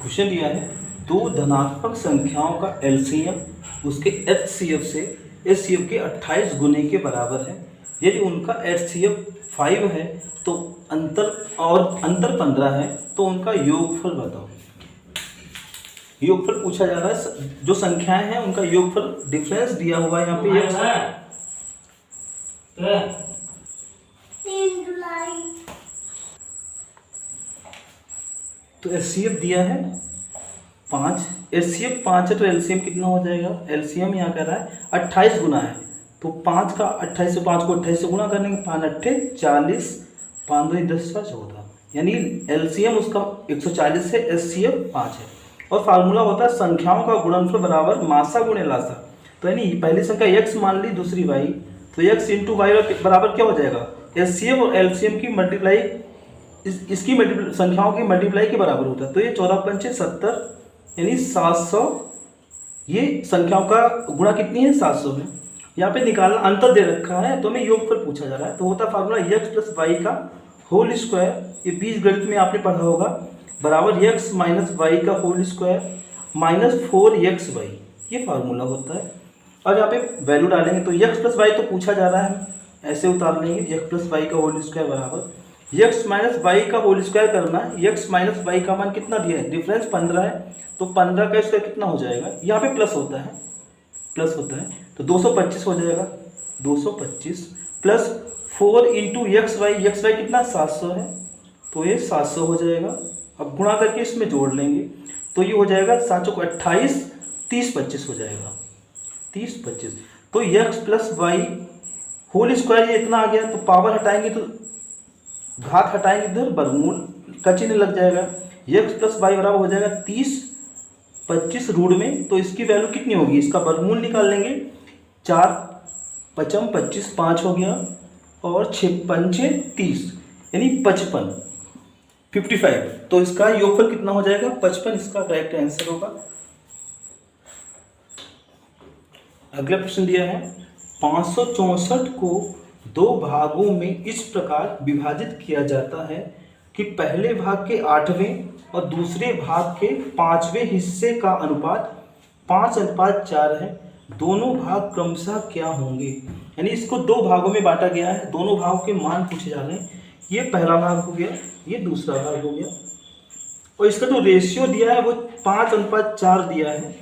Question दिया है दो धनात्मक संख्याओं का एलसीएम उसके एचसीएफ से एचसीएफ के 28 गुने के बराबर है। यदि उनका एचसीएफ 5 है तो अंतर 15 है तो उनका योगफल बताओ। योगफल पूछा जा रहा है, जो संख्याएं हैं उनका योगफल डिफरेंस दिया हुआ है यहाँ पे। 3 जुलाई तो एचसीएफ दिया है 5, एचसीएफ 5 है तो एलसीएम कितना हो जाएगा। एलसीएम यहाँ कह रहा है 28 गुना है तो 5 का 28 से 5 को 28 से गुना करेंगे, 5 अट्ठे 40, 5 2 10 14, यानी एलसीएम उसका 140 है, एचसीएफ 5 है। और फार्मूला होता है संख्याओं का गुणनफल बराबर मासा गुणे लासा। तो यानी पहली संख्या x मान ली, दूसरी y, तो x इंटू वाई बराबर क्या हो जाएगा, एचसीएफ और एलसीएम की मल्टीप्लाई इसकी संख्याओं की मल्टीप्लाई के बराबर होता है। तो ये 14 पंचे 70 यानी 700, ये संख्याओं का गुणा कितनी है 700 में। यहाँ पे निकालना अंतर दे रखा है तो हमें योगफल पूछा जा रहा है। तो होता है फार्मूला x प्लस वाई का होल स्क्वायर, ये बीजगणित में आपने पढ़ा होगा, बराबर x माइनस वाई का होल स्क्वायर माइनस 4xy, ये फार्मूला होता है। और यहाँ पे वैल्यू डालेंगे तो x प्लस वाई तो पूछा जा रहा है, ऐसे उतार लेंगे x प्लस वाई का होल स्क्वायर बराबर x माइनस वाई का होल स्क्वायर करना है। x माइनस वाई का मान कितना दिया है, डिफरेंस 15 है तो 15 का स्क्वायर कितना हो जाएगा, यहाँ पे प्लस होता है तो 225 हो जाएगा, 225 प्लस 4 इंटू एक्स वाई कितना 700 है तो ये 700 हो जाएगा। अब गुणा करके इसमें जोड़ लेंगे तो ये हो जाएगा 7 को 28, 30 25 हो जाएगा, 30 25। तो x plus y whole square ये इतना आ गया तो पावर हटाएंगे तो घात हटाएंगे इधर वर्गमूल का चिन्ह लग जाएगा। एक्स प्लस वाई बराबर हो जाएगा 30 25 रूट में, तो इसकी वैल्यू कितनी होगी, इसका वर्गमूल निकाल लेंगे, 4 पचम 25 5 हो गया और 6 पंचे 30 यानी 55 तो इसका योगफल कितना हो जाएगा 55, इसका करेक्ट आंसर होगा। अगला प्रश्न दिया है 564 को दो भागों में इस प्रकार विभाजित किया जाता है कि पहले भाग के 8वें और दूसरे भाग के 5वें हिस्से का अनुपात 5:4 है। दोनों भाग क्रमशः क्या होंगे। यानी इसको दो भागों में बांटा गया है, दोनों भागों के मान पूछे जा रहे हैं। ये पहला भाग हो गया, ये दूसरा भाग हो गया, और इसका जो रेशियो दिया है वो 5:4 दिया है,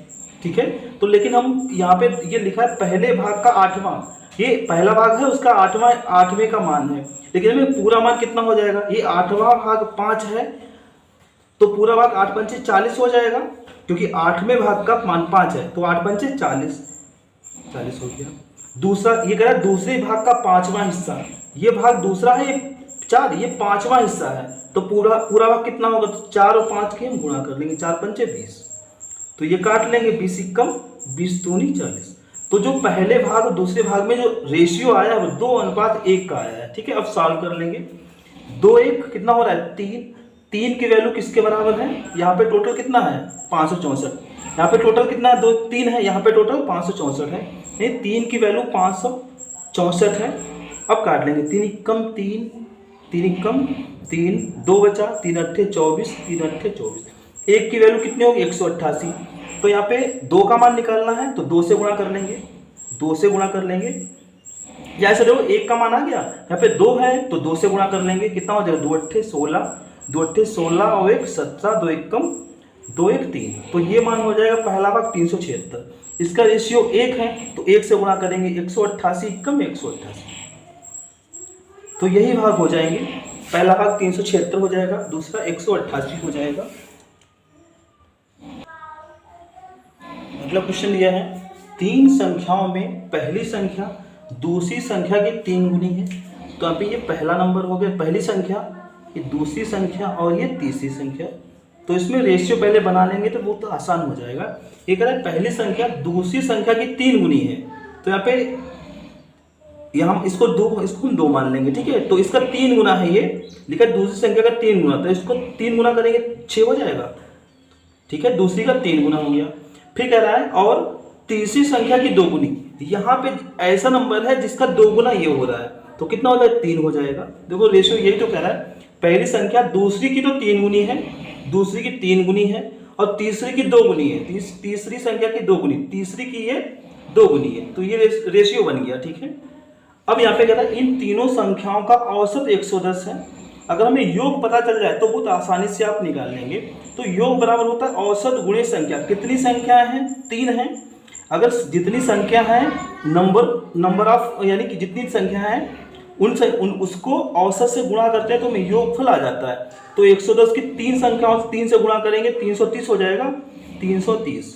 ठीक है। तो लेकिन हम यहाँ पे ये लिखा है पहले भाग का 8वां, ये पहला भाग है उसका 8वें का मान है, लेकिन हमें पूरा मान कितना हो जाएगा, ये 8वां भाग 5 है तो पूरा भाग 8 पंचे 40 हो जाएगा, क्योंकि 8वें भाग का मान 5 है तो 8 पंचे 40 हो गया। दूसरा ये कह रहा है दूसरे भाग का 5वां हिस्सा, ये भाग दूसरा है 4, ये 5वां हिस्सा है तो पूरा भाग कितना होगा, तो 4 और 5 के हम गुणा कर लेंगे, 4 पंचे 20, तो ये काट लेंगे 20 एकम 20 दूनी 40। तो जो पहले भाग और दूसरे भाग में जो रेशियो आया है वो 2:1 का आया है, ठीक है। अब सॉल्व कर लेंगे, 2 1 कितना हो रहा है 3 की वैल्यू किसके बराबर है, यहाँ पे टोटल कितना है 564, यहाँ पे टोटल कितना है 2 3 है, यहाँ पे टोटल 564 है, ये 3 की वैल्यू 564 है। अब काट लेंगे 3 एकम 3, 2 बचा, 3 अट्ठे 24, 3 अट्ठे 24, 1 की वैल्यू कितनी होगी 188। तो यहाँ पे 2 का मान निकालना है तो 2 से गुणा कर लेंगे, 2 से गुणा कर लेंगे, या ऐसे देखो 1 का मान आ गया, यहाँ पे 2 है तो 2 से गुणा कर लेंगे, कितना हो जाएगा 2 अट्ठे 16, 2 अट्ठे 16 और 1 17, 2 एकम 2 1 3, तो ये मान हो जाएगा पहला भाग 376। इसका रेशियो 1 है तो 1 से गुणा करेंगे, 188 एकम 188, तो यही भाग हो जाएंगे, पहला भाग 376 हो जाएगा, दूसरा 188 हो जाएगा। अगला क्वेश्चन दिया है 3 संख्याओं में पहली संख्या दूसरी संख्या की 3 गुनी है। तो अभी ये पहला नंबर हो गया, पहली संख्या, ये दूसरी संख्या और ये तीसरी संख्या। तो इसमें रेशियो पहले बना लेंगे तो वो तो आसान हो जाएगा। ये कह रहा है पहली संख्या दूसरी संख्या की 3 गुनी है, तो यहाँ पे हम इसको हम 2 मान लेंगे, ठीक है। तो इसका 3 गुना है, ये लिखा है दूसरी संख्या का 3 गुना, तो इसको 3 गुना करेंगे 6 हो जाएगा, ठीक है। दूसरी का 3 गुना हो गया। फिर कह रहा है और तीसरी संख्या की 2 गुनी, यहाँ पे ऐसा नंबर है जिसका 2 गुना ये हो रहा है तो कितना हो जाएगा 3 हो जाएगा। देखो रेशियो यही तो कह रहा है, पहली संख्या दूसरी की तो 3 गुनी है, दूसरी की 3 गुनी है, और तीसरी की 2 गुनी है, तीसरी संख्या की 2 गुनी, तीसरी की ये 2 गुनी है, तो ये रेशियो बन गया। ठीक है, अब यहाँ पे कहता है इन तीनों संख्याओं का औसत 110 है। अगर हमें योग पता चल जाए तो बहुत आसानी से आप निकाल लेंगे। तो योग बराबर होता है औसत गुणे संख्या। कितनी संख्या है? 3 है। अगर जितनी संख्या है नंबर ऑफ, यानी कि जितनी संख्या है उसको औसत से गुणा करते हैं तो हमें योगफल आ जाता है। तो 110 की 3 संख्याओं से 3 से गुणा करेंगे 330 हो जाएगा, 330।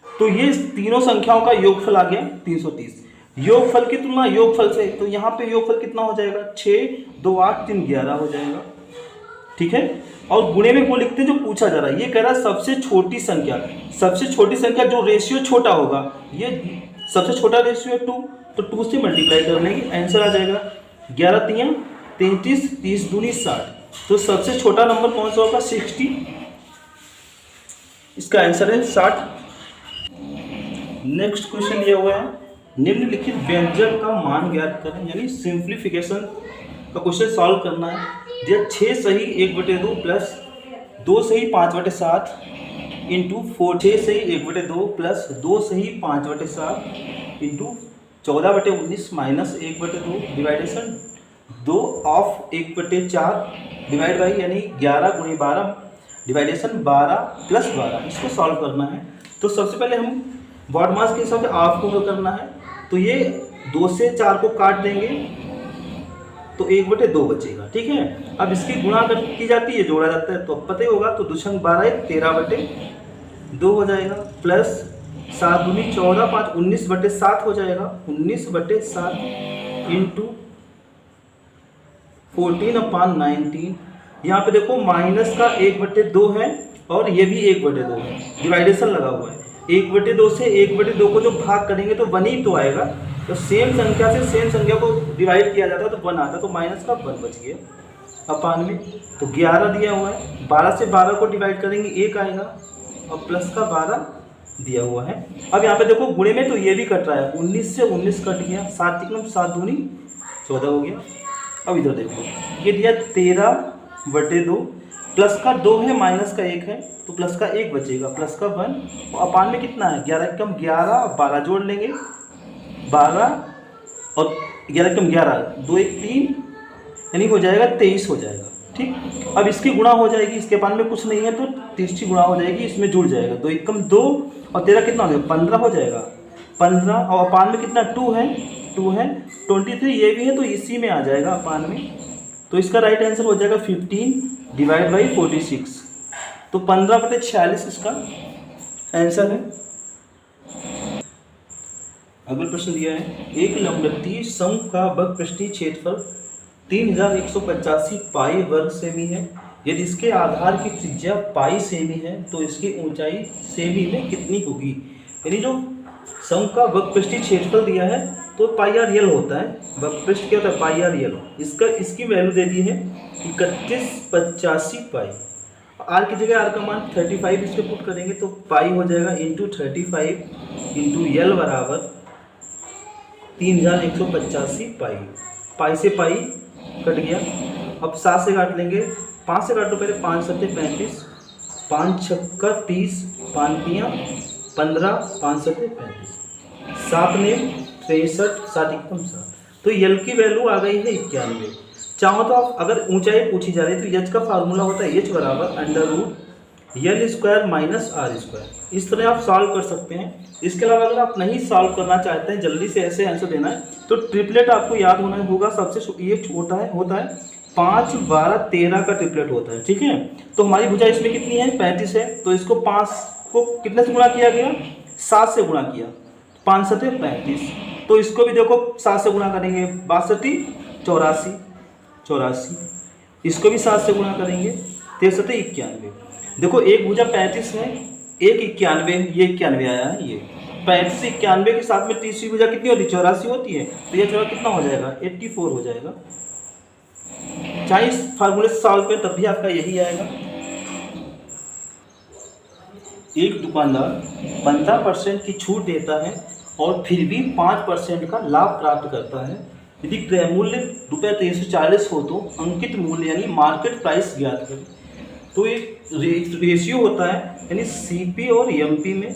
तो ये तीनों संख्याओं का योगफल आ गया 330। योगफल की तुलना योगफल से, तो यहाँ पे योगफल कितना हो जाएगा? 6 2 8 3 11 हो जाएगा। ठीक है, और गुणे में वो लिखते हैं जो पूछा जा रहा है। ये कह रहा है सबसे छोटी संख्या, सबसे छोटी संख्या जो रेशियो छोटा होगा, ये सबसे छोटा रेशियो है 2, तो 2 से मल्टीप्लाई कर लेंगे, आंसर आ जाएगा 11 3 33, 30 दूनी 60। तो सबसे छोटा नंबर कौन सा होगा? 60, इसका आंसर है 60। नेक्स्ट क्वेश्चन दिया हुआ है निम्नलिखित व्यंजक का मान ज्ञात करें, यानी सिंप्लीफिकेशन का क्वेश्चन सॉल्व करना है। दिया 6 सही 1/2 प्लस 2 सही 5/7 इंटू 4, 6 सही 1/2 प्लस 2 सही 5/7 into 14/19 minus 1/2 division 2 of 1/4 divide by, यानी 11 गुणे 12 डिवाइडेशन 12 प्लस 12। इसको सॉल्व करना है। तो सबसे पहले हम बॉड मास के हिसाब से हाफ को करना है। तो ये 2 से 4 को काट देंगे तो 1/2 बचेगा। ठीक है, अब इसकी गुणा की जाती है, जोड़ा जाता है, तो अब पता ही होगा। तो 2 × 12 13/2 हो जाएगा, प्लस 7 दूनी 14 5 19/7 हो जाएगा, 19/7 इंटू 14/19। यहाँ पे देखो माइनस का 1/2 है और ये भी 1/2 है, डिवाइडेशन लगा हुआ है। 1/2 से 1/2 को जो भाग करेंगे तो 1 ही तो आएगा। तो सेम संख्या से सेम संख्या को डिवाइड किया जाता है तो 1 आता है, तो माइनस का 1 बच गया अपान में। तो 11 दिया हुआ है, 12 से 12 को डिवाइड करेंगे 1 आएगा और प्लस का 12 दिया हुआ है। अब यहाँ पे देखो गुणे में तो ये भी कट रहा है, 19 से 19 कट गया, 7 7 दूनी 14 हो गया। अब इधर देखो ये दिया 13/2, प्लस का 2 है माइनस का 1 है, तो प्लस का 1 बचेगा, प्लस का 1। और अपान में कितना है? 11 × 11 12 जोड़ लेंगे, 12 और 11 × 11 2 1 3, यानी हो जाएगा 23 हो जाएगा। ठीक, अब इसकी गुणा हो जाएगी, इसके अपान में कुछ नहीं है तो 30 की गुणा हो जाएगी, इसमें जुड़ जाएगा। 2 1 2 और 13 कितना हो जाएगा? 15 हो जाएगा, 15। और अपान में कितना? 2 है, 23 ये भी है तो इसी में आ जाएगा अपान में। तो इसका राइट आंसर हो जाएगा 15 डिवाइड बाई 46। तो 15/46 इसका आंसर है। अगला प्रश्न दिया है एक लंबवृत्तीय समूह का वक्रपृष्ठीय क्षेत्रफल 3185 पाई वर्ग सेमी है। यदि इसके आधार की त्रिज्या पाई सेमी है तो इसकी ऊंचाई सेमी में कितनी होगी? यानी जो समूह का वक्रपृष्ठीय क्षेत्रफल दिया है तो पाई आर यल होता है, वक्रपृष्ठ क्या होता है? पाई आर यल। इसकी वैल्यू दे दी है 3185 पाई। आर की जगह आर का मान 35 इसके पुट करेंगे तो पाई हो जाएगा इंटू 35 इंटू यल बराबर 3185 पाई। पाई से पाई कट गया, अब 7 से काट लेंगे, 5 से काटो पहले, 5 7 35, 5 6 30, 5 3 15, 5 7 35, 7 ने 63, 7 1 7। तो यल की वैल्यू आ गई है 91। चाहो तो आप अगर ऊंचाई पूछी जा रही है तो एच का फार्मूला होता है एच बराबर √L² माइनस R²। इस तरह आप सॉल्व कर सकते हैं। इसके अलावा अगर आप नहीं सॉल्व करना चाहते हैं, जल्दी से ऐसे आंसर देना है, तो ट्रिपलेट आपको याद होना होगा। सबसे ये होता है 5 12 13 का ट्रिपलेट होता है। ठीक है, तो हमारी भुजा इसमें कितनी है? 35 है, तो इसको 5 को कितने से गुणा किया गया? 7 से गुणा किया, 5 7 35। तो इसको भी देखो 7 से गुणा करेंगे, 62 84, इसको भी 7 से गुणा करेंगे, 63 91। देखो एक भुजा 35 है, एक 91, ये 91 आया है। ये 35 से 91 के साथ में तीसरी भुजा कितनी होती है? 84 होती है। तो ये जगह कितना हो जाएगा? 84 हो जाएगा। चाहे इस फार्मूले से सॉल्व करें तब भी आपका यही आएगा। एक दुकानदार 15% की छूट देता है और फिर भी 5% का लाभ प्राप्त करता है। यदि क्रय मूल्य ₹340 हो तो अंकित मूल्य यानी मार्केट प्राइस ज्ञात करें। तो एक रेशियो होता है यानी सीपी और एमपी में,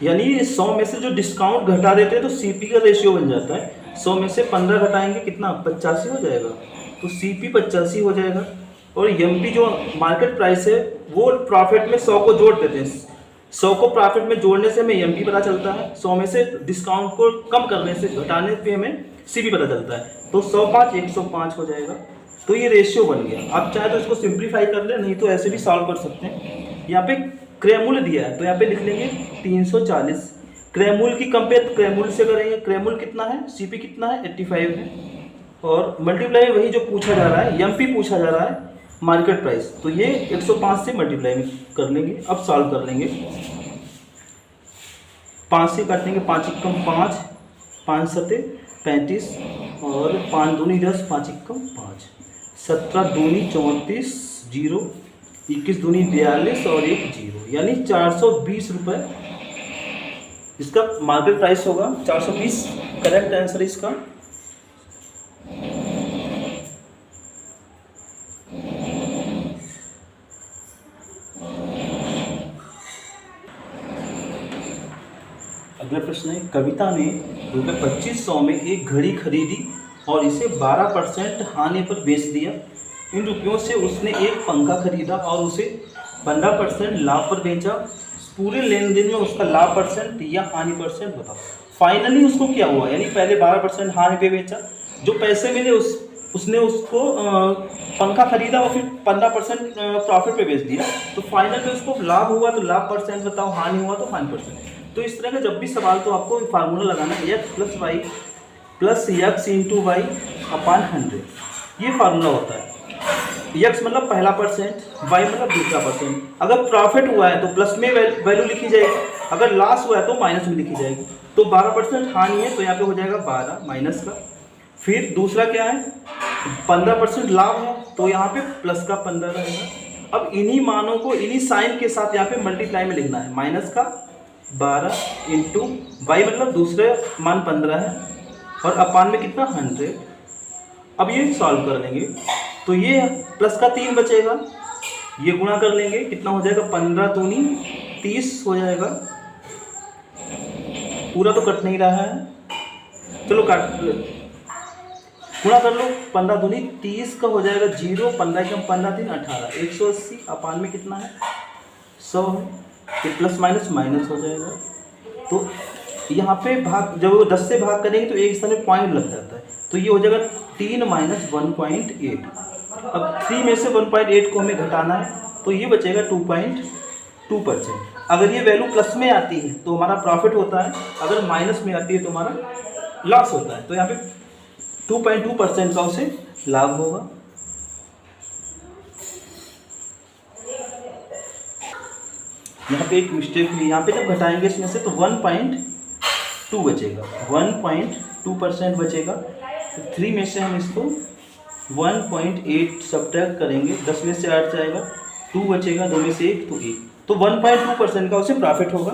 यानी 100 में से जो डिस्काउंट घटा देते हैं तो सीपी का रेशियो बन जाता है। 100 में से 15 घटाएंगे कितना, 85 हो जाएगा, तो सीपी 85 हो जाएगा। और एमपी जो मार्केट प्राइस है वो प्रॉफिट में 100 को जोड़ देते हैं, 100 को प्रॉफिट में जोड़ने से हमें एमपी पता चलता है, 100 में से डिस्काउंट को कम करने से घटाने पे हमें सीपी पता चलता है। तो 105 105 हो जाएगा। तो ये रेशियो बन गया। आप चाहे तो इसको सिंप्लीफाई कर ले, नहीं तो ऐसे भी सॉल्व कर सकते हैं। यहाँ पे क्रय मूल्य दिया है तो यहाँ पे लिख लेंगे 340। क्रय मूल्य की कंपेयर क्रय मूल्य से करेंगे। क्रय मूल्य कितना है, सीपी कितना है, 85 है। और मल्टीप्लाई वही जो पूछा जा रहा है, एमपी पूछा जा रहा है मार्केट प्राइस, तो ये 105 से मल्टीप्लाई कर लेंगे। अब सॉल्व कर लेंगे। 5 से काटेंगे, 5 एकम 5, 5 सते 35 और 5 दूनी 10, 5 एकम 5, 17 दूनी 34, 0, 21 दूनी 42 और 1 0, यानी 420 रुपये इसका मार्केट प्राइस होगा। 420 करेक्ट आंसर इसका। अगला प्रश्न है, कविता ने ₹2500 में एक घड़ी खरीदी और इसे 12% हानि पर बेच दिया। इन रुपयों से उसने एक पंखा खरीदा और उसे 15% लाभ पर बेचा। पूरे लेन देन में उसका लाभ परसेंट या हानि परसेंट बताओ। फाइनली उसको क्या हुआ, यानी पहले 12% हानि पे बेचा, जो पैसे मिले उसने उसको पंखा खरीदा और फिर 15% प्रॉफिट पे बेच दिया। तो फाइनल में उसको लाभ हुआ तो लाभ परसेंट बताओ, हानि हुआ तो हानि परसेंट। तो इस तरह का जब भी सवाल तो आपको फार्मूला लगाना है, x plus y plus x into y upon 100, ये फार्मूला होता है। x मतलब पहला परसेंट, y मतलब दूसरा परसेंट। अगर प्रॉफिट हुआ है तो प्लस में वैल्यू लिखी जाएगी, अगर लॉस हुआ है तो माइनस में लिखी जाएगी। तो 12% हानि है तो यहाँ पे हो जाएगा 12 माइनस का। फिर दूसरा क्या है, 15% लाभ है तो यहाँ पे प्लस का 15 रहेगा। अब इन्हीं मानों को इन्हीं साइन के साथ यहाँ पे मल्टीप्लाई में लिखना है। माइनस का 12 इंटू वाई मतलब दूसरे मान 15 है और अपान में कितना 100। अब ये सॉल्व कर लेंगे तो ये प्लस का 3 बचेगा, ये गुणा कर लेंगे कितना हो जाएगा, 15 दूनी 30 हो जाएगा। पूरा तो कट नहीं रहा है, चलो काट गुणा कर लो, 15 दूनी 30 का हो जाएगा 0, 15 कम 15 3 18, 180 अपान में कितना है 100 है। ये प्लस माइनस माइनस हो जाएगा। तो यहाँ पे भाग जब वो 10 से भाग करेंगे तो एक स्थान में पॉइंट लग जाता है, तो ये हो जाएगा 3 माइनस 1.8। अब 3 में से 1.8 को हमें घटाना है तो ये बचेगा 2.2%। अगर ये वैल्यू प्लस में आती है तो हमारा प्रॉफिट होता है, अगर माइनस में आती है तो हमारा लॉस होता है। तो यहाँ पे 2.2% का उसे लाभ होगा। यहाँ पे एक मिस्टेक हुई, यहाँ पे जब घटाएंगे इसमें से तो 1.2 बचेगा, 1.2% बचेगा। तो 3 में से हम इसको 1.8 सब्ट्रैक्ट करेंगे, 10 में से 8 जाएगा, 2 बचेगा, 2 में से 1 तो 1, तो 1.2% का उसे प्रॉफिट होगा।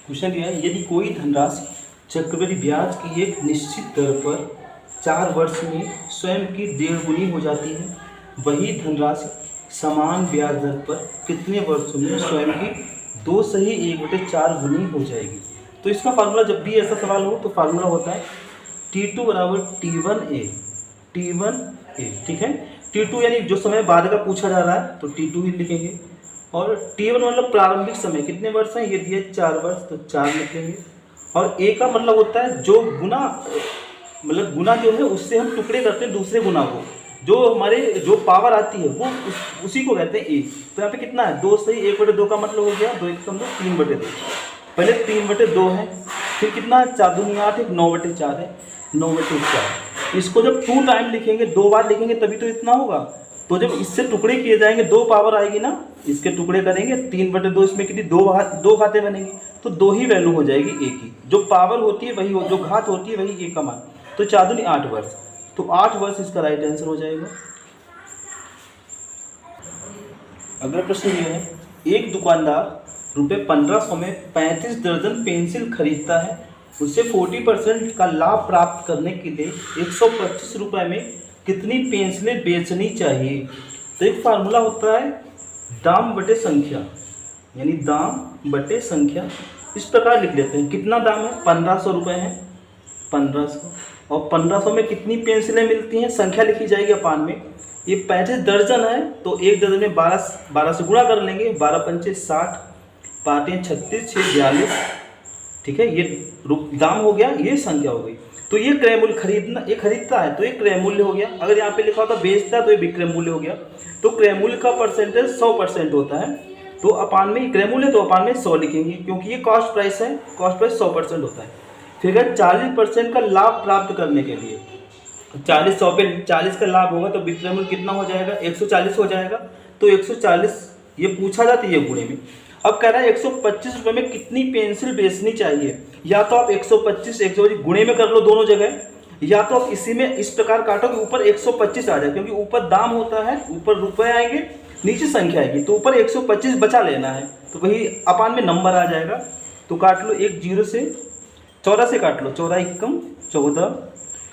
क्वेश्चन दिया है, यदि कोई धनराशि चक्रवृद्धि ब्याज की एक निश्चित दर पर 4 वर्ष में स्वयं की 1.5 गुनी हो जाती है, वही धनराशि समान ब्याज दर पर कितने वर्षों में स्वयं की 2 सही 1/4 गुनी हो जाएगी। तो इसका फार्मूला जब भी ऐसा सवाल हो तो फार्मूला होता है T2 बराबर T1A, ठीक है। T2 यानी जो समय बाद का पूछा जा रहा है तो T2 ही लिखेंगे, और T1 मतलब प्रारंभिक समय, कितने वर्ष हैं, ये दिए 4 वर्ष तो 4 लिखेंगे। और A का मतलब होता है जो गुना, मतलब गुना जो है उससे हम टुकड़े करते हैं दूसरे गुना को, जो हमारे जो पावर आती है वो उसी को कहते हैं A। तो यहाँ पे कितना है, 2 सही 1/2 का मतलब हो गया 2 1 कम 2 3/2, पहले 3/2 है, फिर कितना है 4 दूनी 8 है, 9/4 है, 9/4। इसको जब 2 टाइम लिखेंगे, 2 बार लिखेंगे तभी तो इतना होगा। तो जब इससे टुकड़े किए जाएंगे 2 पावर आएगी ना, इसके टुकड़े करेंगे 3/2, इसमें कितनी 2 घातें बनेंगी, तो 2 ही वैल्यू हो जाएगी A की। जो पावर होती है वही जो घात होती है वही A का मान। तो 4 दूनी 8 वर्ष, तो 8 वर्ष इसका राइट आंसर हो जाएगा। अगला प्रश्न ये है, एक दुकानदार ₹1500 में 35 दर्जन पेंसिल खरीदता है, उसे 40% का लाभ प्राप्त करने के लिए 125 रुपये में कितनी पेंसिलें बेचनी चाहिए। तो एक फार्मूला होता है दाम बटे संख्या, यानी दाम बटे संख्या। इस प्रकार लिख लेते हैं, कितना दाम है, 1500 रुपये है, 1500, और 1500 में कितनी पेंसिलें मिलती हैं, संख्या लिखी जाएगी अपान में। ये 35 दर्जन है तो एक दर्जन में 12 से गुणा कर लेंगे, 12 पंचे 60, 5 36, 6 42, ठीक है, ये दाम हो गया, ये संख्या हो गई। तो ये क्रय मूल्य खरीदना, ये खरीदता है तो ये क्रय मूल्य हो गया। अगर यहाँ पे लिखा होता बेचता है तो ये विक्रय मूल्य हो गया। तो क्रय मूल्य का परसेंटेज 100% होता है, तो अपान में क्रय मूल्य, तो अपान में 100 लिखेंगे क्योंकि ये कॉस्ट प्राइस है, कॉस्ट प्राइस 100% होता है। फिर अगर 40% का लाभ प्राप्त करने के लिए 100 पे 40 का लाभ होगा तो विक्रय मूल्य कितना हो जाएगा, 140 हो जाएगा। तो 140 ये पूछा जाता है, ये गुणे में। अब कह रहा है 125 रुपये में कितनी पेंसिल बेचनी चाहिए। या तो आप 125 125 गुणे में कर लो दोनों जगह, या तो आप इसी में इस प्रकार काटो कि ऊपर 125 आ जाए, क्योंकि ऊपर दाम होता है, ऊपर रुपए आएंगे, नीचे संख्या आएगी, तो ऊपर 125 बचा लेना है, तो वही अपान में नंबर आ जाएगा। तो काट लो, एक 0 से 14 से काट लो, 14 एकम 14,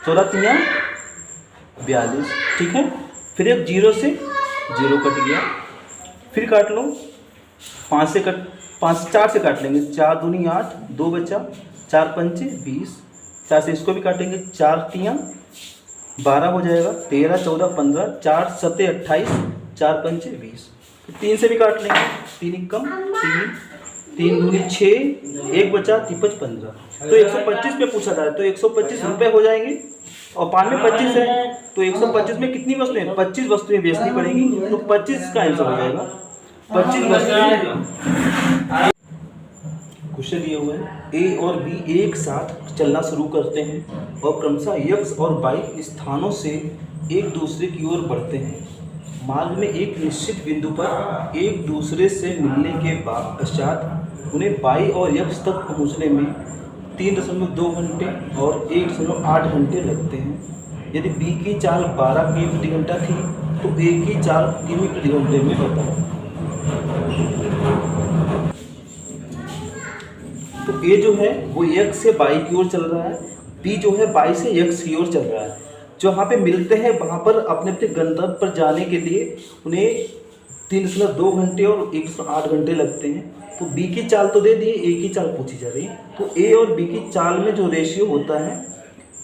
14 तियाँ 42, ठीक है। फिर एक 0 से 0 कट गया, फिर काट लो 5 से 4 से काट लेंगे, 4 दूनी 8, 2 बचा, 4 पंचे 20, 4 से इसको भी काटेंगे, 4 तियाँ 12 हो जाएगा, 13 14 15, 4 सते 28, 4 पंचे 20। 3 से भी काट लेंगे, 3 एकम 3, 3 दूनी 6, 1 बचा, 3 15। तो 125 पे पूछा था तो 125 रुपये हो जाएंगे, और पान में 25 है तो 125 में कितनी वस्तुएं, 25 वस्तुएं बेचनी पड़ेगी, तो 25 का आंसर हो जाएगा, 25 वस्तुएं। क्वेश्चन दिए हुए हैं, ए और बी एक साथ चलना शुरू करते हैं और क्रमशः x और y स्थानों से एक दूसरे की ओर बढ़ते हैं। मार्ग में एक निश्चित बिंदु पर एक दूसरे से मिलने के पश्चात उन्हें y और x तक पहुंचने में 3.2 घंटे और 1.8 घंटे लगते हैं। यदि b की चाल 12 किमी प्रति घंटा थी तो a की चाल किमी प्रति घंटे में बताओ। तो a जो है वो x से y की ओर चल रहा है, b जो है y से x की ओर चल रहा है। जो वहाँ पे मिलते हैं वहाँ पर अपने अपने गंतव्य पर जाने के लिए उन्हें 3.2 घंटे और 1.8 घंटे लगते हैं। तो b की चाल तो दे दिए, a की चाल पूछी जा रही है। तो a और b की चाल में जो रेशियो होता है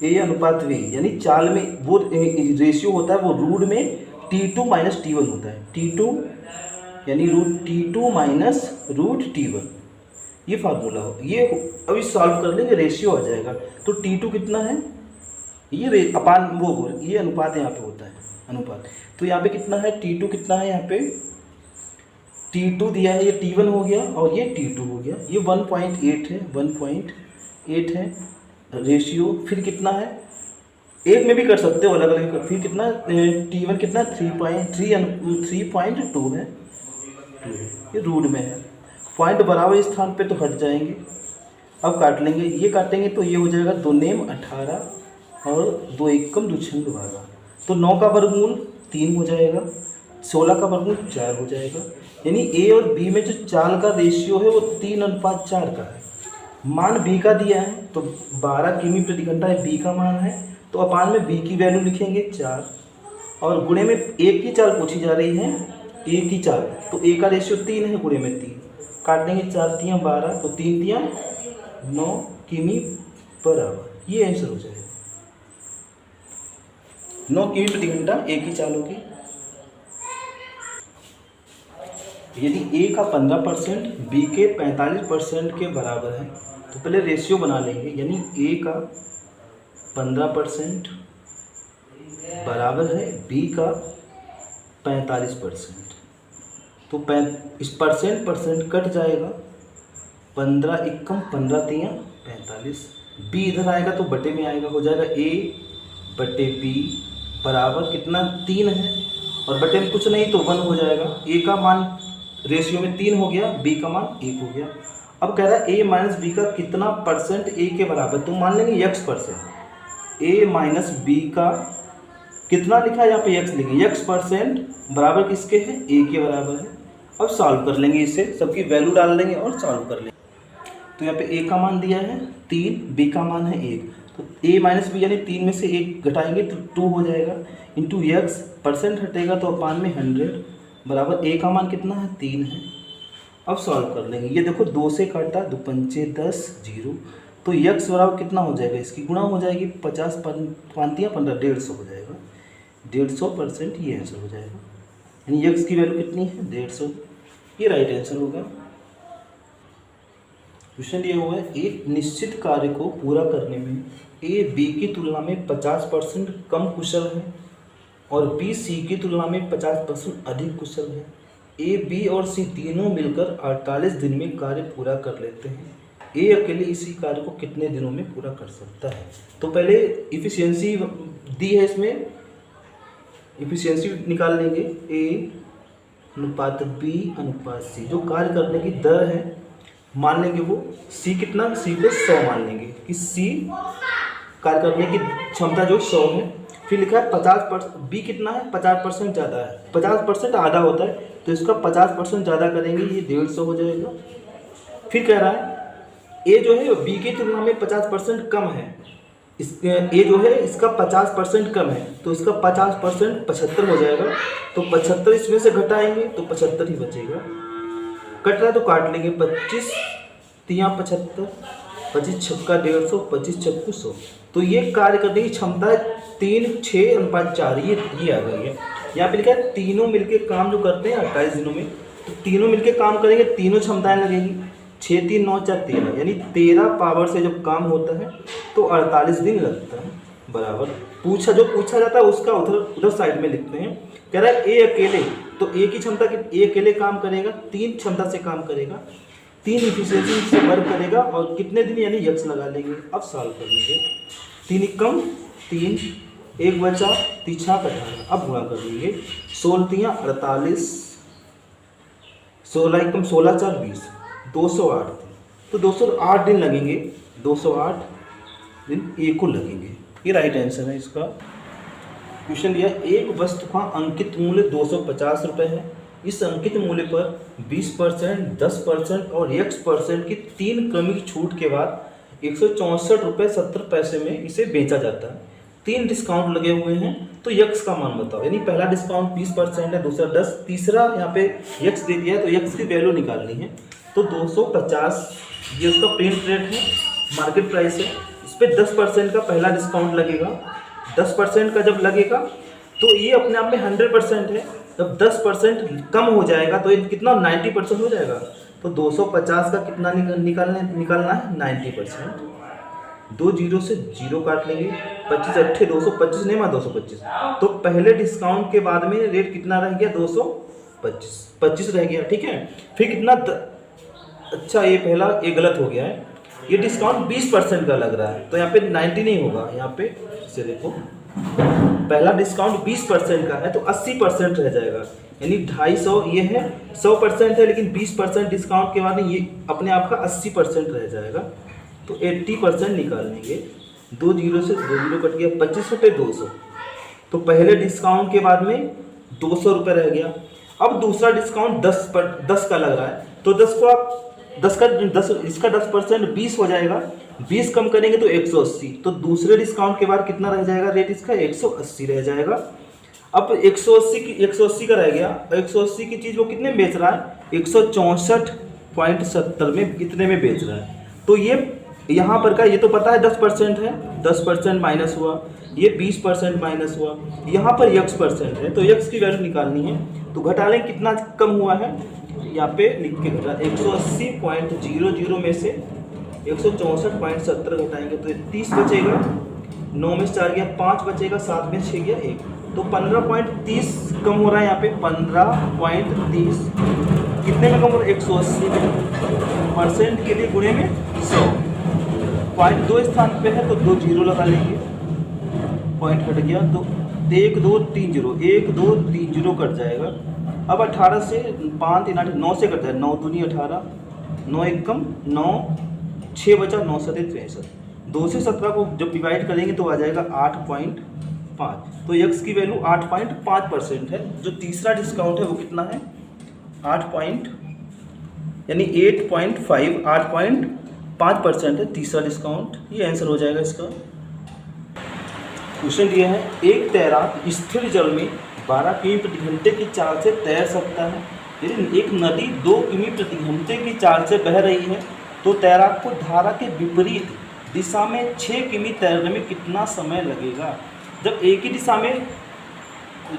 a अनुपात v, यानी चाल में वो रेशियो होता है वो रूट में T2 माइनस T1 होता है। T2 यानी T2 माइनस √T1, ये फार्मूला हो। ये अभी सॉल्व कर लेंगे, रेशियो आ जाएगा। तो T2 कितना है, ये अपान वो ये अनुपात यहाँ पे होता है, अनुपात। तो यहाँ पे कितना है, T2 कितना है, यहाँ पे T2 दिया है, ये T1 हो गया और ये T2 हो गया, ये 1.8 है, 1.8 है रेशियो। फिर कितना है, एक में भी कर सकते हो अलग अलग। फिर कितना T1 कितना 3.2 है, ये रूट में है। पॉइंट बराबर स्थान पे तो हट जाएंगे। अब काट लेंगे, ये काटेंगे तो ये हो जाएगा 2 नेम 18 और 2 एकम 2 छंग 12। तो 9 का वर्गमूल 3 हो जाएगा, 16 का वर्गमूल 4 हो जाएगा। यानी ए और बी में जो चाल का रेशियो है वो 3:4 का है। मान बी का दिया है तो 12 किमी प्रति घंटा है बी का मान है, तो अपान में बी की वैल्यू लिखेंगे 4 और गुणे में ए की चाल पूछी जा रही है, ए की चाल। तो ए का रेशियो 3 है, गुणे में 3 काटेंगे, 4 तियाँ 12, तो 3 तियाँ 9 किमी बराबर, ये आंसर हो जाएगा। 9 किमी प्रति घंटा ए की चाल होगी। यदि ए का 15% बी के 45% के बराबर है तो पहले रेशियो बना लेंगे, यानी ए का 15% बराबर है बी का 45%। तो इस परसेंट कट जाएगा, 15 एकम 15 तियाँ 45। बी इधर आएगा तो बटे में आएगा, हो जाएगा ए बटे बी बराबर कितना 3 है और बटे में कुछ नहीं तो 1 हो जाएगा। ए का मान रेशियो में 3 हो गया, बी का मान 1 हो गया। अब कह रहा है ए माइनस बी का कितना परसेंट ए के बराबर, तो मान लेंगे x%। ए माइनस बी का कितना लिखा है यहाँ पे x लिखेंगे, x% बराबर किसके है, ए के बराबर है। अब सॉल्व कर लेंगे, इससे सबकी वैल्यू डाल देंगे और सॉल्व कर लेंगे। तो यहाँ पे ए का मान दिया है 3, बी का मान है 1, तो a माइनस बी यानी 3 में से 1 घटाएंगे तो 2 हो जाएगा, इंटू एक्स परसेंट हटेगा तो अपान में 100 बराबर a का मान कितना है 3 है। अब सॉल्व कर लेंगे, ये देखो 2 से काटा, 2 पंचे 10 0, तो x बराबर कितना हो जाएगा, इसकी गुणा हो जाएगी 50 पाँतियाँ 15 150 हो जाएगा, 150% ये आंसर हो जाएगा। यानी x की वैल्यू कितनी है 150, ये राइट आंसर होगा। क्वेश्चन दिया हुआ है एक निश्चित कार्य को पूरा करने में ए बी की तुलना में 50% कम कुशल है और बी सी की तुलना में 50% अधिक कुशल है। ए बी और सी तीनों मिलकर 48 दिन में कार्य पूरा कर लेते हैं। ए अकेले इसी कार्य को कितने दिनों में पूरा कर सकता है। तो पहले इफिशियंसी दी है, इसमें इफिशियंसी निकाल लेंगे, ए अनुपात बी अनुपात सी, जो कार्य करने की दर है मान लेंगे वो सी कितना, सी को 100 मान लेंगे कि सी कार्य करने की क्षमता जो 100 है। फिर लिखा है 50%, बी कितना है 50% ज़्यादा है, 50% आधा होता है तो इसका 50% ज़्यादा करेंगे, ये 150 हो जाएगा। फिर कह रहा है ए जो है बी की तुलना में 50% कम है, ए जो है इसका 50% कम है तो इसका 50% 75 हो जाएगा, तो 75 इसमें से घटाएंगे तो 75 ही बचेगा। कट रहा है तो काट लेंगे, 25 तियाँ 75, 25 छक्का 150, 25 छक्कू 100। तो ये कार्य करने की क्षमता है 3 6 अनुपात 4, ये आ गई है। यहाँ पे लिखा है तीनों मिलके काम जो करते हैं 28 दिनों में, तो तीनों मिलके काम करेंगे, तीनों क्षमताएं लगेगी, 6 3 9 4 13, यानी 13 पावर से जब काम होता है तो 48 दिन लगता है बराबर। जो पूछा जाता है उसका उधर साइड में लिखते हैं। कह रहा है ए अकेले, तो ए की क्षमता ए अकेले काम करेगा, 3 क्षमता से काम करेगा, 3 इफिशियंसी से वर्क करेगा और कितने दिन यानी यक्स लगा लेंगे। अब सॉल्व कर लेंगे, 3 कम 3, 1 बचा 3 6 18, अब गुणा कर लेंगे, 16 तियाँ 48, 16 कम 16 4 20, 208 दिन, तो 208 दिन लगेंगे, 208 दिन ए को लगेंगे, ये राइट आंसर है इसका। क्वेश्चन दिया एक वस्तु का अंकित मूल्य 250 रुपये है, इस अंकित मूल्य पर 20%, 10% और x% की 3 क्रमिक छूट के बाद 164 रुपये 70 पैसे में इसे बेचा जाता है। 3 डिस्काउंट लगे हुए हैं तो x का मान बताओ, यानी पहला डिस्काउंट 20% है, दूसरा 10, तीसरा यहाँ पे x दे दिया है तो x की वैल्यू निकालनी है। तो 250 ये उसका प्रिंट रेट है, मार्केट प्राइस है, इस पर 10% का पहला डिस्काउंट लगेगा, 10% का जब लगेगा तो ये अपने आप में 100% है, जब 10% कम हो जाएगा तो ये कितना 90% हो जाएगा, तो 250 का कितना निकालना है 90%। 2 जीरो से 0 काट लेंगे, 25 अट्ठे 225 नहीं 225, तो पहले डिस्काउंट के बाद में रेट कितना रह गया 225 रह गया, ठीक है। फिर कितना अच्छा ये पहला ये गलत हो गया है, ये डिस्काउंट 20% का लग रहा है तो यहाँ पे 90 नहीं होगा, यहाँ पे इसे देखो पहला डिस्काउंट 20% का है तो 80% रह जाएगा, यानी 250 ये है 100% है लेकिन 20% डिस्काउंट के बाद ये अपने आप का 80% रह जाएगा, तो 80% निकाल लेंगे। 2 जीरो से 2 जीरो कट गया, 25 रुपये 200, तो पहले डिस्काउंट के बाद में 200 रुपये रह गया। अब दूसरा डिस्काउंट 10 का लग रहा है तो 10 को आप 10 इसका 10% 20 हो जाएगा, 20 कम करेंगे तो 180, तो दूसरे डिस्काउंट के बाद कितना रह जाएगा रेट इसका 180 रह जाएगा। अब 180 का रह गया, 180 की चीज़ वो कितने में बेच रहा है 164.70 में, कितने में बेच रहा है। तो ये यहाँ पर का ये तो पता है 10% है, 10% माइनस हुआ, ये 20% माइनस हुआ, यहाँ पर x% है तो x की वैल्यू निकालनी है, तो घटा लें कितना कम हुआ है, यहाँ पे लिख के घटा 180.00 में से 164.70 घटाएंगे तो 30 बचेगा, 9 में से 4 गया 5 बचेगा, 7 में 6 गया 1, तो 15.30 कम हो रहा है यहाँ पे 15.30, कितने में कम हो रहा है 180 में, परसेंट के लिए गुणे में 100, पॉइंट 2 स्थान पे है तो 2 जीरो लगा लेंगे, पॉइंट हट गया तो 1 2 3 0, 1 2 3 0 कट जाएगा। अब 18 से 5 3 8 9 से कट जाए, 9 दूनी 18, 9 एक कम 9, 6 बचा, 9 7 63, 2 से 17 को जब डिवाइड करेंगे तो आ जाएगा 8.5, तो x की वैल्यू 8.5% है। जो तीसरा डिस्काउंट है वो कितना है 8.5% है तीसरा डिस्काउंट, ये आंसर हो जाएगा इसका। क्वेश्चन दिया है, एक तैराक स्थिर जल में 12 किमी प्रति घंटे की चाल से तैर सकता है। यदि एक नदी 2 किमी प्रति घंटे की चाल से बह रही है तो तैराक को धारा के विपरीत दिशा में 6 किमी तैरने में कितना समय लगेगा। जब एक ही दिशा में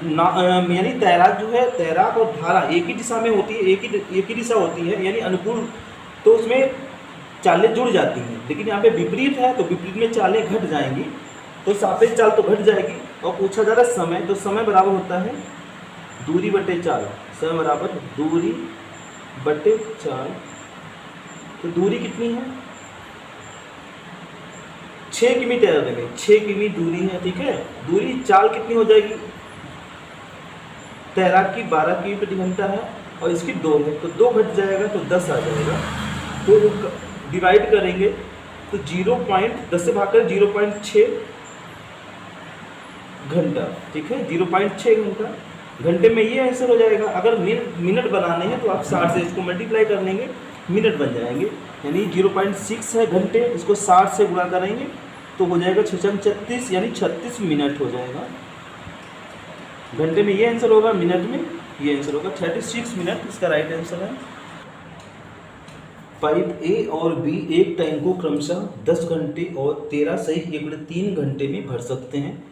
यानी तैराक जो है, तैराक और धारा एक ही दिशा में होती है, एक ही दिशा होती है यानी अनुकूल, तो उसमें चालें जुड़ जाती हैं। लेकिन यहाँ पे विपरीत है तो विपरीत में चालें घट जाएंगी, तो सापेक्ष चाल तो घट जाएगी। और पूछा जा रहा है समय, तो समय बराबर होता है दूरी बटे चाल। समय बराबर दूरी बटे चाल। तो दूरी कितनी है, 6 किमी तैरने में 6 किमी दूरी है, ठीक है। दूरी चाल कितनी हो जाएगी, तैराक की 12 किमी प्रति घंटा है और इसकी 2 है, तो 2 घट जाएगा तो 10 आ जाएगा। तो डिवाइड करेंगे तो 10 से भाग कर 0.6 घंटा, ठीक है, 0.6 घंटा। घंटे में ये आंसर हो जाएगा। अगर मिनट बनाने हैं तो आप 60 से इसको मल्टीप्लाई कर लेंगे, मिनट बन जाएंगे। यानी 0.6 है घंटे, इसको 60 से गुणा करेंगे तो हो जाएगा 36 यानी 36 मिनट हो जाएगा। घंटे में ये आंसर होगा, मिनट में ये आंसर होगा 36 मिनट, इसका राइट आंसर है। पाइप ए और बी एक टैंक को क्रमशः 10 घंटे और 13 सही 1.3 घंटे में भर सकते हैं।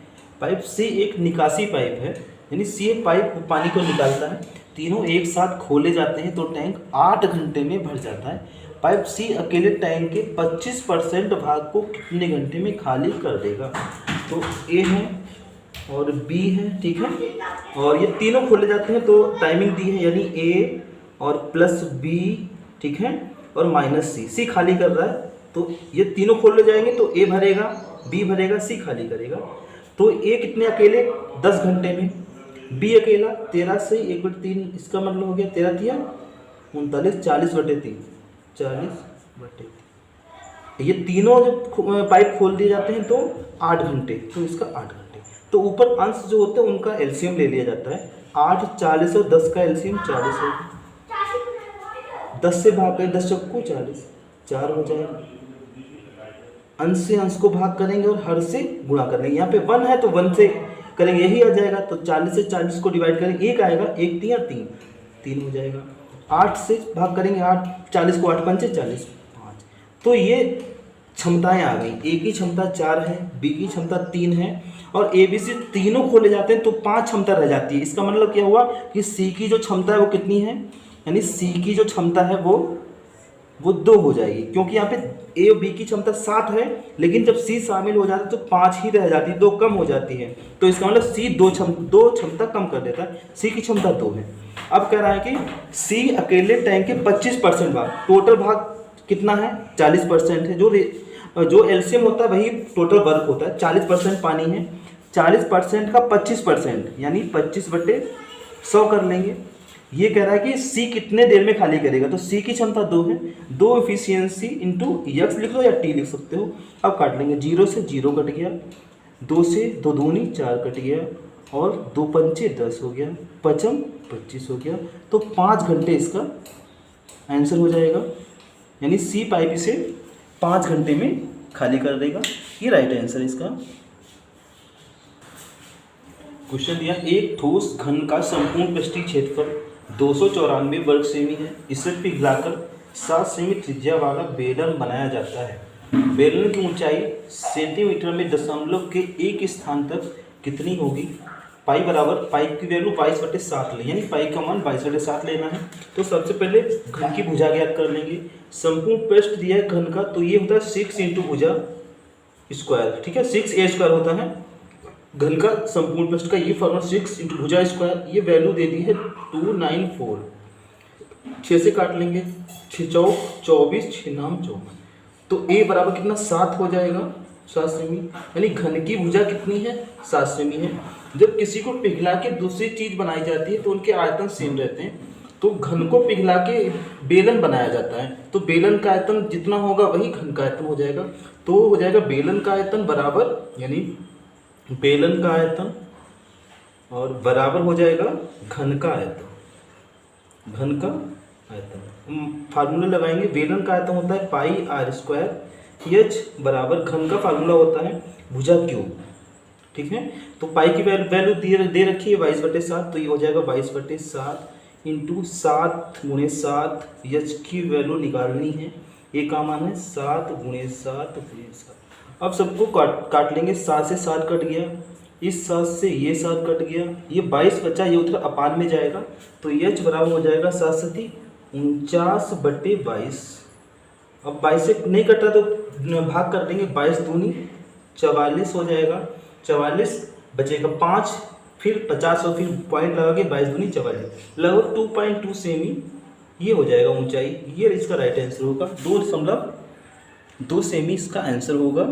पाइप सी एक निकासी पाइप है, यानी सी पाइप पानी को निकालता है। तीनों एक साथ खोले जाते हैं तो टैंक 8 घंटे में भर जाता है। पाइप सी अकेले टैंक के 25% भाग को कितने घंटे में खाली कर देगा। तो ए है और बी है, ठीक है, और ये तीनों खोले जाते हैं तो टाइमिंग दी है, यानी ए और प्लस बी, ठीक है, और माइनस सी खाली कर रहा है। तो ये तीनों खोले जाएंगे तो ए भरेगा, बी भरेगा, सी खाली करेगा। तो ए कितने अकेले 10 घंटे में, बी अकेला 13 से 1/3, इसका मतलब हो गया 13 तिया 39, 40/3, 40/3। ये तीनों जब पाइप खोल दिए जाते हैं तो 8 घंटे, तो इसका 8 घंटे। तो ऊपर अंश जो होते हैं उनका एलसीएम ले लिया जाता है। 8, 40 और 10 का एलसीएम 40 है। 10 से भाग करें, 10 चौको 40, 4 हो जाएगा। अंश से अंश को भाग करेंगे और हर से गुणा कर लेंगे। यहाँ पे 1 है तो 1 से करेंगे, यही आ जाएगा। तो 40 से 40 को डिवाइड करेंगे, 1 आएगा, 1 तिया 3, 3 हो जाएगा। 8 से भाग करेंगे, 8 40 को 8 पंचे 40, 5। तो ये क्षमताएं आ गई। ए की क्षमता 4 है, बी की क्षमता 3 है और ए बी सी तीनों खोले जाते हैं तो 5 क्षमता रह जाती है। इसका मतलब क्या हुआ कि सी की जो क्षमता है वो कितनी है, यानी सी की जो क्षमता है वो 2 हो जाएगी, क्योंकि यहाँ पे ए और बी की क्षमता 7 है, लेकिन जब सी शामिल हो जाता है तो 5 ही रह जाती है, 2 कम हो जाती है। तो इसका मतलब सी 2 क्षमता कम कर देता है। सी की क्षमता 2 है। अब कह रहा है कि सी अकेले टैंक के 25% भाग, टोटल भाग कितना है 40% है। जो एलसीएम होता है वही टोटल वर्क होता है। 40% पानी है, 40% का 25% यानी 25/100 कर लेंगे। ये कह रहा है कि सी कितने देर में खाली करेगा, तो सी की क्षमता 2 है, 2 एफिशिएंसी इंटू एक्स लिख लो या टी लिख सकते हो। अब काट लेंगे, 0 से 0 कट गया, 2 से 2 दूनी 4 कट गया और 2 पंचे 10 हो गया, 5 25 हो गया। तो 5 घंटे इसका आंसर हो जाएगा, यानी सी पाइप इसे 5 घंटे में खाली कर देगा। ये राइट आंसर है इसका। क्वेश्चन दिया, एक ठोस घन का संपूर्ण पृष्ठीय क्षेत्रफल 294 वर्ग सेमी है। इसे पिघलाकर 7 सेमी त्रिज्या वाला बेलन बनाया जाता है। बेलन की ऊंचाई सेंटीमीटर में दशमलव के एक स्थान तक कितनी होगी। पाई बराबर, पाई की वैल्यू 22/7 ले, यानी पाई का मान 22/7 लेना है। तो सबसे पहले घन की भुजा ज्ञात कर लेंगे। संपूर्ण पृष्ठ दिया है घन का, तो ये होता है 6 इंटू भुजा स्क्वायर, ठीक है, 6a² होता है घन का संपूर्ण पृष्ठ का। ये फॉर्मूला 6 इंटू भुजा स्क्वायर, ये वैल्यू दे दी है 294। 6 से काट लेंगे, 6 चौक 24, 6 नाम 54। तो a बराबर कितना 7 हो जाएगा, 7 सेमी, यानी घन की भुजा कितनी है 7 सेमी है। जब किसी को पिघला के दूसरी चीज बनाई जाती है तो उनके आयतन सेम रहते हैं। तो घन को पिघला के बेलन बनाया जाता है, तो बेलन का आयतन जितना होगा वही घन का आयतन हो जाएगा। तो हो जाएगा बेलन का आयतन बराबर, यानी बेलन का आयतन और बराबर हो जाएगा घन का आयतन। घन का आयतन फार्मूला लगाएंगे, बेलन का आयतन होता है पाई r², h बराबर घन का फार्मूला होता है भुजा क्यूब, ठीक है। तो पाई की वैल्यू दे रखी है 22/7, तो ये हो जाएगा 22/7 इंटू 7 × 7, एच की वैल्यू निकालनी है, ये का मान है 7 × 7 × 7। अब सबको काट लेंगे, 7 से 7 कट गया, इस 7 से ये 7 कट गया, ये 22 बचा, ये उधर अपान में जाएगा, तो एच बराबर हो जाएगा 7×7 = 49/22। अब 22 से नहीं कट रहा तो भाग कर देंगे, 22 दूनी 44 हो जाएगा, 44 बचेगा 5, फिर 50 और फिर पॉइंट लगा के 22 दूनी 44, लगभग 2.2 सेमी ये हो जाएगा ऊंचाई। ये इसका राइट आंसर होगा, 2.2 सेमी इसका आंसर होगा।